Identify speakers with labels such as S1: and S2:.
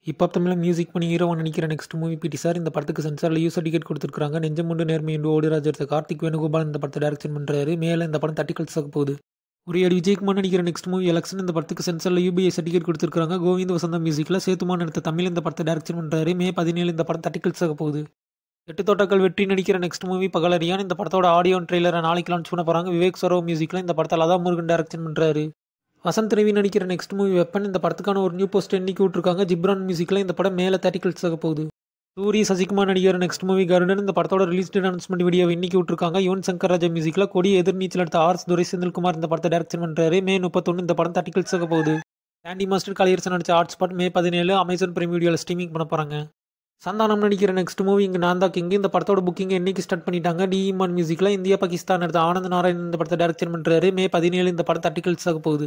S1: Hip hop தமிழ்ல music பண்ணி ஹீரோவா நடிக்கிற நெக்ஸ்ட் மூவி பிடி சார். இந்த படத்துக்கு சென்சார்ல யூசர் டிக்கெட் கொடுத்துருக்காங்க. நெஞ்சமுண்டு நேர்மை என்று ஓடிராஜ் எடுத்த கார்த்திக் வேணுகோபால் இந்த படத்தை டைரக்ஷன் பண்றாரு. மேல இந்த படம் 30 கல்ஸ் ஆக போகுது. ஒரு ஏடி விஜயகுமார் நடிக்கிற நெக்ஸ்ட் மூவி எலெக்ஷன். இந்த படத்துக்கு சென்சார்ல யூபிஐ சர்டிஃபிகேட் கொடுத்துருக்காங்க. கோவிந்த் வசந்தா மியூசிக்ல சேத்துமான் எடுத்த தமிழ் இந்த படத்தை டைரக்ஷன் பண்றாரு. மே 17 இந்த படம் 30 கல்ஸ் ஆக போகுது. எட்டு தோட்டாக்கள் வெற்றி நடிக்கிற நெக்ஸ்ட் மூவி பகலரியான். இந்த படத்தோட ஆடியோ ட்ரெய்லரை நாளைக்கு லான்ச் பண்ண போறாங்க. விவேக் சரோ மியூசிக்ல இந்த படத்தை லதா முருகன் டைரக்ஷன் பண்றாரு. வசந்த் ரவி நடிக்கிற நெக்ஸ்ட் மூவி வெப்பன். இந்த படத்துக்கான ஒரு நியூ போஸ்ட் இன்னைக்கு விட்டுருக்காங்க. ஜிப்ரான் மியூசிக்ல இந்த படம் மேல 30 கல்ஸ் ஆக போகுது. சூரி சசிகுமார் நடிக்கிற நெக்ஸ்ட் மூவி கருடன். இந்த படத்தோட ரிலீஸ் டேட் அனௌன்ஸ்மெண்ட் வீடியோ இன்னைக்கு விட்டுருக்காங்க. யுவன் சங்கர் ராஜா மியூசிக்ல கொடி எதிர்நீச்சல் எடுத்த ஆர்ஸ் துரை செந்தில்குமார் இந்த படத்தை டைரக்ஷன் பண்றாரு. மே 31 இந்த படம் 30 கல்ஸ் ஆக போகுது. சாண்டி மாஸ்டர் கலையரசன் நடிச்ச ஹாட்ஸ்பாட் மே 17 அமேசான் பிரைம் வீடியோவில் ஸ்ட்ரீமிங் பண்ண போறாங்க. சந்தானம் நடிக்கிற நெக்ஸ்ட் மூவி இங்கே நான் தான் கிங். இந்த படத்தோட புக்கிங் இன்னைக்கு ஸ்டார்ட் பண்ணிட்டாங்க. டிஇமான் மியூசிக்ல இந்தியா பாகிஸ்தான் எடுத்த ஆனந்த் நாராயண் இந்த படத்தை டைரக்ஷன் பண்றாரு. மே 17 இந்த படம் 30 கல்ஸ் ஆக போகுது.